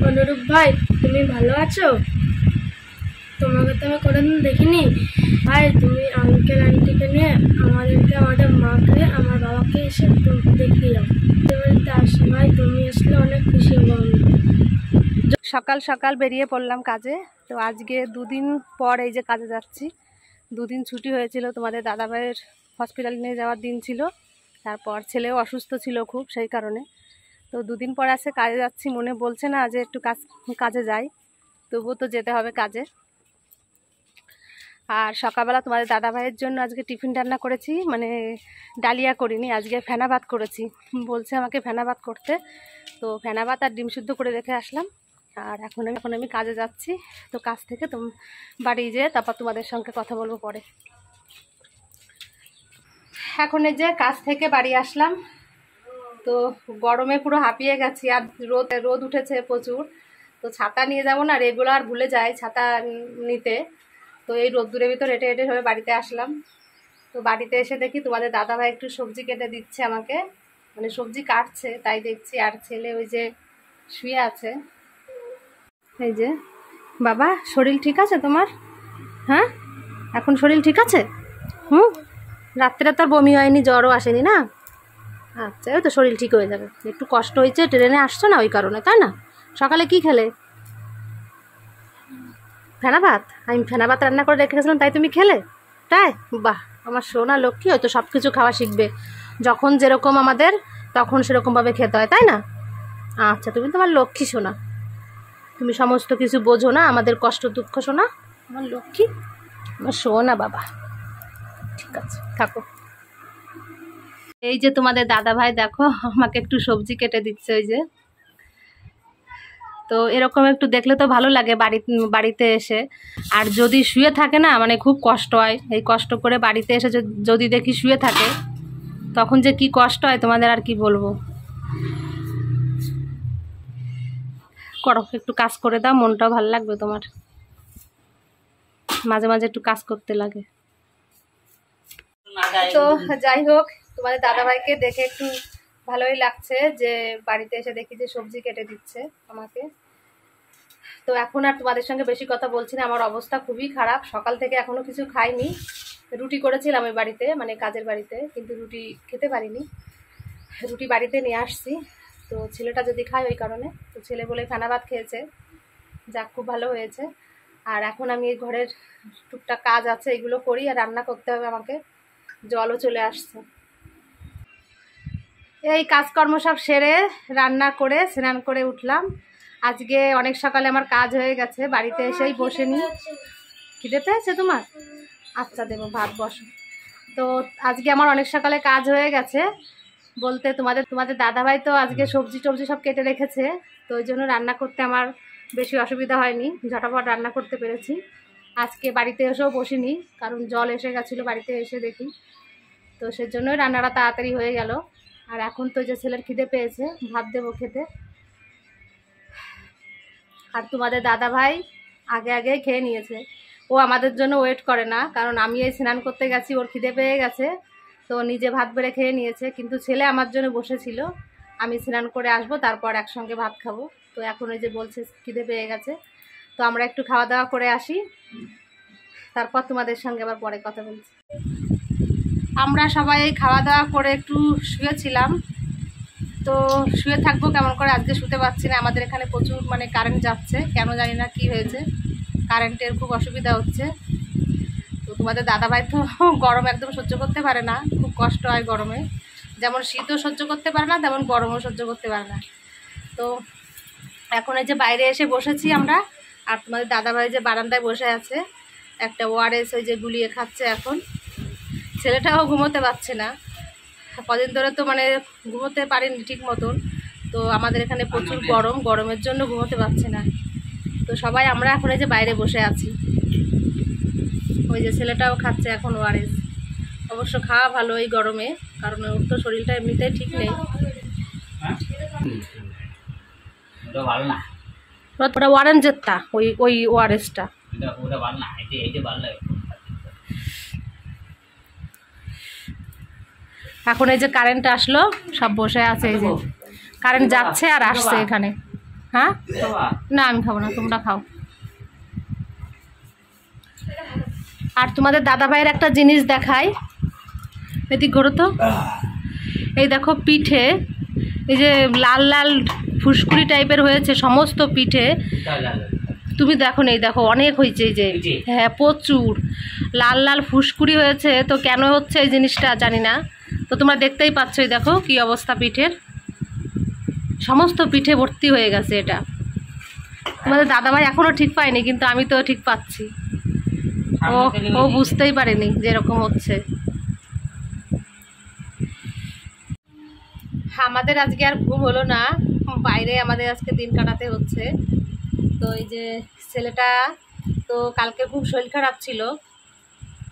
অনুরূপ ভাই, তুমি ভালো আছো? তোমাকে তো আমি কোনোদিন দেখিনি। ভাই, তুমি আঙ্কেল আন্টিকে নিয়ে আমাদের মাকে, আমার বাবাকে এসে দেখিয়ে যাও। বাড়িতে আসি ভাই, তুমি আসলে অনেক খুশি হবো আমি। সকাল সকাল বেরিয়ে পড়লাম কাজে। তো আজকে দুদিন পর এই যে কাজে যাচ্ছি। দুদিন ছুটি হয়েছিল, তোমাদের দাদাভাইয়ের হসপিটাল নিয়ে যাওয়ার দিন ছিল, তারপর ছেলেও অসুস্থ ছিল খুব, সেই কারণে। তো দুদিন পর আসে কাজে যাচ্ছি, মনে বলছে না যে একটু কাজে যাই, তবুও তো যেতে হবে কাজে। আর সকালবেলা তোমাদের দাদাভাইয়ের জন্য আজকে টিফিন রান্না করেছি, মানে ডালিয়া করিনি, আজকে ফেনা ভাত করেছি। বলছে আমাকে ফেনা ভাত করতে, তো ফেনা ভাত আর ডিম সিদ্ধ করে রেখে আসলাম। আর এখন আমি কাজে যাচ্ছি। তো কাজ থেকে বাড়ি যেয়ে তারপর তোমাদের সঙ্গে কথা বলবো পরে। এখন এই যে কাজ থেকে বাড়ি আসলাম, তো গরমে পুরো হাঁপিয়ে গেছি, আর রোদ উঠেছে প্রচুর। তো ছাতা নিয়ে যাবো না, রেগুলার ভুলে যাই ছাতা নিতে। তো এই রোদ্দুরের ভিতর হেঁটে হেঁটে হয়ে বাড়িতে আসলাম। তো বাড়িতে এসে দেখি তোমাদের দাদাভাই একটু সবজি কেটে দিচ্ছে আমাকে, মানে সবজি কাটছে, তাই দেখছি। আর ছেলে ওই যে শুয়ে আছে। এই যে বাবা, শরীর ঠিক আছে তোমার? হ্যাঁ, এখন শরীর ঠিক আছে? রাত্রে তো আর বমি হয়নি, জ্বরও আসেনি না? আচ্ছা, ওই তো শরীর ঠিক হয়ে যাবে। একটু কষ্ট হয়েছে, ট্রেনে আসছো না ওই কারণে, তাই না? সকালে কি খেলে? ফেনা ভাত। আমি ফেনা ভাত রান্না করে রেখে গেছিলাম, তাই তুমি খেলে? তাই? বাহ, আমার সোনা লক্ষ্মী। হয়তো সব কিছু খাওয়া শিখবে, যখন যেরকম আমাদের তখন সেরকমভাবে খেতে হয়, তাই না? আচ্ছা, তুমি তোমার লক্ষ্মী সোনা, তুমি সমস্ত কিছু বোঝো না, আমাদের কষ্ট দুঃখ শোনা। আমার লক্ষ্মী, আমার সোনা বাবা। ঠিক আছে, থাকো। এই যে তোমাদের দাদাভাই দেখো আমাকে একটু সবজি কেটে দিচ্ছে, ওই যে। তো এরকম একটু দেখলে তো ভালো লাগে বাড়িতে এসে। আর যদি শুয়ে থাকে না, মানে খুব কষ্ট হয়। এই কষ্ট করে বাড়িতে এসে যদি দেখি শুয়ে থাকে, তখন যে কি কষ্ট হয় তোমাদের আর কি বলবো। করো, একটু কাজ করে দাও, মনটাও ভালো লাগবে তোমার। মাঝে মাঝে একটু কাজ করতে লাগে। তো যাই হোক, তোমাদের দাদাভাইকে দেখে একটু ভালোই লাগছে যে বাড়িতে এসে দেখি যে সবজি কেটে দিচ্ছে আমাকে। তো এখন আর তোমাদের সঙ্গে বেশি কথা বলছি না, আমার অবস্থা খুবই খারাপ। সকাল থেকে এখনো কিছু খাইনি। রুটি করেছিলাম ওই বাড়িতে, মানে কাজের বাড়িতে, কিন্তু রুটি খেতে পারিনি। রুটি বাড়িতে নিয়ে আসছি, তো ছেলেটা যদি খায় ওই কারণে। তো ছেলে বলে ফেনা ভাত খেয়েছে, যাক খুব ভালো হয়েছে। আর এখন আমি ঘরের টুকটাক কাজ আছে, এগুলো করি, আর রান্না করতে হবে আমাকে। জলও চলে আসছে। এই কাজকর্ম সব সেরে রান্না করে স্নান করে উঠলাম। আজকে অনেক সকালে আমার কাজ হয়ে গেছে, বাড়িতে এসেই বসে নি। খিদে পেয়েছে তোমার? আচ্ছা, দেবো, ভাত বসো। তো আজকে আমার অনেক সকালে কাজ হয়ে গেছে বলতে, তোমাদের দাদাভাই তো আজকে সবজি টবজি সব কেটে রেখেছে, তো ওই জন্য রান্না করতে আমার বেশি অসুবিধা হয়নি, ঝটাপট রান্না করতে পেরেছি। আজকে বাড়িতে এসেও বসিনি, কারণ জল এসে গেছিলো বাড়িতে এসে দেখি। তো সেজন্যই রান্নাটা তাড়াতাড়ি হয়ে গেল। আর এখন তো যে ছেলের খিদে পেয়েছে, ভাত দেবো খেতে। আর তোমাদের দাদাভাই আগে খেয়ে নিয়েছে। ও আমাদের জন্য ওয়েট করে না, কারণ আমি এই স্নান করতে গেছি, ওর খিদে পেয়ে গেছে, তো নিজে ভাত বেড়ে খেয়ে নিয়েছে। কিন্তু ছেলে আমার জন্য বসেছিল, আমি স্নান করে আসবো, তারপর একসঙ্গে ভাত খাবো। তো এখন ওই যে বলছে খিদে পেয়ে গেছে, তো আমরা একটু খাওয়া দাওয়া করে আসি, তারপর তোমাদের সঙ্গে আবার পরে কথা বলছি। আমরা সবাই খাওয়া দাওয়া করে একটু শুয়েছিলাম। তো শুয়ে থাকবো কেমন করে, আজকে শুতে পারছি না। আমাদের এখানে প্রচুর মানে কারেন্ট যাচ্ছে, কেন জানি না কি হয়েছে, কারেন্টের খুব অসুবিধা হচ্ছে। তো তোমাদের দাদাভাই তো গরম একদম সহ্য করতে পারে না, খুব কষ্ট হয় গরমে। যেমন শীতও সহ্য করতে পারে না, তেমন গরমও সহ্য করতে পারে না। তো এখন এই যে বাইরে এসে বসেছি আমরা, আর তোমাদের দাদাভাই যে বারান্দায় বসে আছে, একটা ওআরএস ওই যে গুলিয়ে খাচ্ছে এখন। ছেলেটাও ঘুমোতে পারছে না, কদিন ধরে তো মানে ঘুমোতে পারেনি ঠিক মতন। তো আমাদের এখানে প্রচুর গরমের জন্য ঘুমোতে পারছে না। তো সবাই আমরা এখন এই যে বাইরে বসে আছি। ওই যে ছেলেটাও খাচ্ছে এখন ওআরএস। অবশ্য খাওয়া ভালো এই গরমে, কারণ ওর তো শরীরটা এমনিতেই ঠিক নেই। ওটা অরেঞ্জের তা, ওই ওআরএসটা। এখন এই যে কারেন্ট আসলো, সব বসে আছে, এই যে কারেন্ট যাচ্ছে আর আসছে এখানে। হ্যাঁ না আমি খাবো না, তোমরা খাও। আর তোমাদের দাদা ভাইয়ের একটা জিনিস দেখাই, এদিক ঘোরো তো। এই দেখো পিঠে, এই যে লাল লাল ফুসকুড়ি টাইপের হয়েছে সমস্ত পিঠে। তুমি দেখো না, এই দেখো অনেক হয়েছে, এই যে হ্যাঁ প্রচুর লাল লাল ফুসকুড়ি হয়েছে। তো কেন হচ্ছে এই জিনিসটা জানি না। তো তোমরা দেখতেই পাচ্ছ, এই দেখো কি অবস্থা পিঠের, সমস্ত পিঠে ভর্তি হয়ে গেছে। এটা তোমাদের দাদাভাই এখনও ঠিক পায়নি, কিন্তু আমি তো ঠিক পাচ্ছি। ও বুঝতেই পারেনি যে এরকম হচ্ছে। আমাদের আজকে আর ঘুম হলো না, বাইরে আমাদের আজকে দিন কাটাতে হচ্ছে। তো এই যে ছেলেটা তো কালকে খুব শরীর খারাপ ছিল,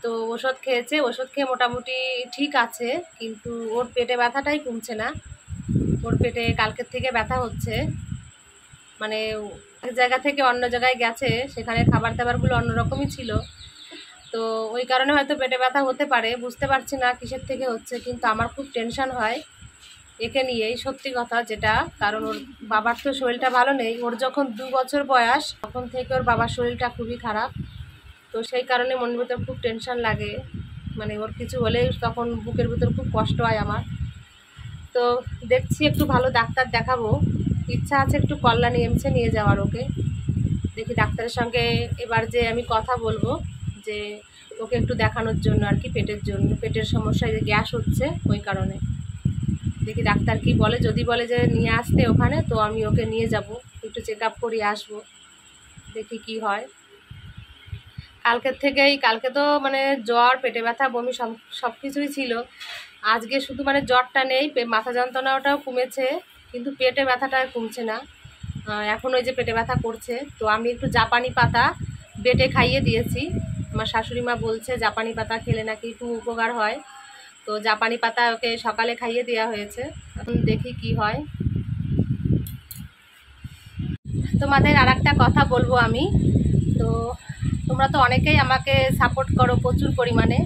তো ওষুধ খেয়েছে, ওষুধ খেয়ে মোটামুটি ঠিক আছে, কিন্তু ওর পেটে ব্যথাটাই কমছে না। ওর পেটে কালকের থেকে ব্যথা হচ্ছে, মানে এক জায়গা থেকে অন্য জায়গায় গেছে, সেখানে খাবার দাবারগুলো অন্যরকমই ছিল। তো ওই কারণে হয়তো পেটে ব্যথা হতে পারে, বুঝতে পারছি না কিসের থেকে হচ্ছে। কিন্তু আমার খুব টেনশন হয় একে নিয়েই, সত্যি কথা যেটা। কারণ ওর বাবার তো শরীরটা ভালো নেই। ওর যখন 2 বছর বয়স তখন থেকে ওর বাবার শরীরটা খুবই খারাপ। তো সেই কারণে মনের ভিতর খুব টেনশন লাগে, মানে ওর কিছু হলেই তখন বুকের ভিতর খুব কষ্ট হয় আমার। তো দেখছি একটু ভালো ডাক্তার দেখাবো, ইচ্ছা আছে একটু কল্যাণী এমসে নিয়ে যাওয়ার ওকে। দেখি ডাক্তারের সঙ্গে এবার যে আমি কথা বলবো যে ওকে একটু দেখানোর জন্য আর কি, পেটের জন্য, পেটের সমস্যায় যে গ্যাস হচ্ছে ওই কারণে। দেখি ডাক্তার কি বলে, যদি বলে যে নিয়ে আসতে ওখানে, তো আমি ওকে নিয়ে যাব, একটু চেক আপ করিয়ে আসবো, দেখি কি হয়। কালকে তো মানে জ্বর, পেটে ব্যথা, বমি সব কিছুই ছিল। আজকে শুধু মানে জ্বরটা নেই, মাথা যন্ত্রণাটাও কমেছে, কিন্তু পেটে ব্যথাটা কমছে না। এখন ওই যে পেটে ব্যথা করছে। তো আমি একটু জাপানি পাতা বেটে খাইয়ে দিয়েছি। আমার শাশুড়ি মা বলছে জাপানি পাতা খেলে নাকি একটু উপকার হয়। তো জাপানি পাতা ওকে সকালে খাইয়ে দেওয়া হয়েছে, এখন দেখি কি হয়। তোমাদের আর একটা কথা বলবো আমি, তো তোমরা তো অনেকেই আমাকে সাপোর্ট করো প্রচুর পরিমাণে,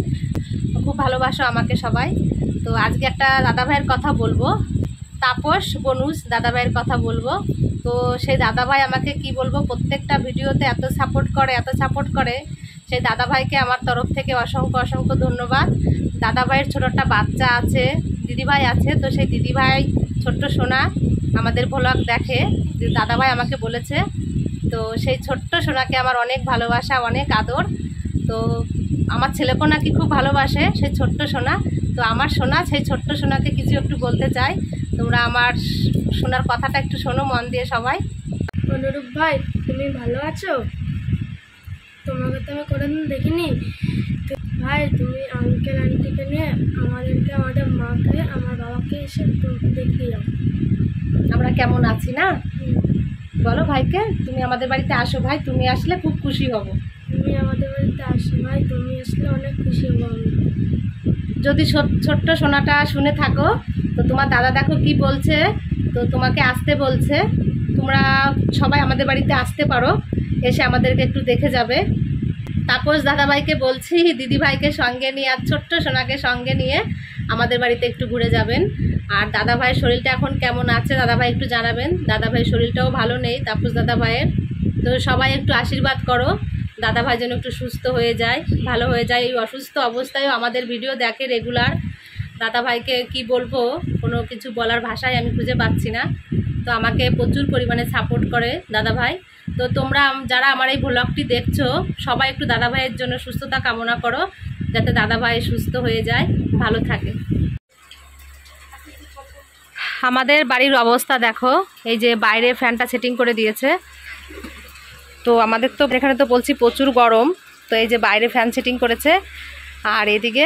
খুব ভালোবাসো আমাকে সবাই। তো আজকে একটা দাদাভাইয়ের কথা বলবো, তাপস বনুজ দাদাভাইয়ের কথা বলবো। তো সেই দাদাভাই আমাকে কি বলবো, প্রত্যেকটা ভিডিওতে এত সাপোর্ট করে। সেই দাদাভাইকে আমার তরফ থেকে অসংখ্য ধন্যবাদ। দাদাভাইয়ের ছোট একটা বাচ্চা আছে, দিদিভাই আছে। তো সেই দিদিভাই ছোট্ট সোনা আমাদের ভ্লগ দেখে, দাদাভাই আমাকে বলেছে। তো সেই ছোট্ট সোনাকে আমার অনেক ভালোবাসা, অনেক আদর। তো আমার ছেলেকেও নাকি খুব ভালোবাসে সেই ছোট্ট সোনা। তো আমার সোনা, সেই ছোট্ট সোনাকে কিছু একটু বলতে চাই। তোমরা আমার সোনার কথাটা একটু শোনো মন দিয়ে সবাই। অনুরূপ ভাই, তুমি ভালো আছো? তোমাকে তো আমি কোনোদিন দেখিনি। ভাই, তুমি আঙ্কেল আন্টিকে নিয়ে আমাদেরকে, আমাদের মাকে, আমার বাবাকে এসে দেখিয়ে যাও। আমরা কেমন আছি না বলো ভাইকে, তুমি আমাদের বাড়িতে আসো ভাই, তুমি আসলে খুব খুশি হব। তুমি আমাদের বাড়িতে আসো ভাই, তুমি আসলে অনেক খুশি হবো আমি। যদি ছোট্ট সোনাটা শুনে থাকো, তো তোমার দাদা দেখো কি বলছে, তো তোমাকে আসতে বলছে। তোমরা সবাই আমাদের বাড়িতে আসতে পারো, এসে আমাদেরকে একটু দেখে যাবে। তাপস দাদাভাইকে বলছি দিদিভাইকে সঙ্গে নিয়ে আর ছোট্ট সোনাকে সঙ্গে নিয়ে আমাদের বাড়িতে একটু ঘুরে যাবেন। আর দাদাভাইয়ের শরীরটা এখন কেমন আছে দাদাভাই একটু জানাবেন। দাদাভাইয়ের শরীরটাও ভালো নেই, তাপস দাদাভাইয়ের। তো সবাই একটু আশীর্বাদ করো দাদাভাই যেন একটু সুস্থ হয়ে যায়, ভালো হয়ে যায়। এই অসুস্থ অবস্থায়ও আমাদের ভিডিও দেখে রেগুলার। দাদাভাইকে কি বলবো, কোনো কিছু বলার ভাষায় আমি খুঁজে পাচ্ছি না। তো আমাকে প্রচুর পরিমাণে সাপোর্ট করে দাদাভাই। তো তোমরা যারা আমার এই ভ্লগটি দেখছো, সবাই একটু দাদাভাইয়ের জন্য সুস্থতা কামনা করো, যাতে দাদাভাই সুস্থ হয়ে যায়, ভালো থাকে। আমাদের বাড়ির অবস্থা দেখো, এই যে বাইরে ফ্যানটা সেটিং করে দিয়েছে। তো আমাদের তো এখানে তো বলছি প্রচুর গরম, তো এই যে বাইরে ফ্যান সেটিং করেছে। আর এদিকে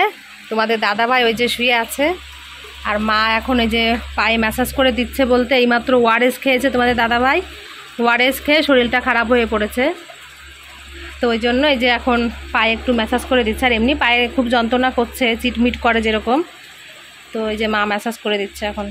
তোমাদের দাদাভাই ওই যে শুয়ে আছে, আর মা এখন এই যে পায়ে ম্যাসাজ করে দিচ্ছে, বলতে এইমাত্র ওআরএস খেয়েছে তোমাদের দাদাভাই। ওআরএস খেয়ে শরীরটা খারাপ হয়ে পড়েছে, তো ওই জন্য এই যে এখন পায়ে একটু ম্যাসাজ করে দিচ্ছে। আর এমনি পায়ে খুব যন্ত্রণা করছে, চিটমিট করে যেরকম, তো এই যে মা ম্যাসাজ করে দিচ্ছে এখন।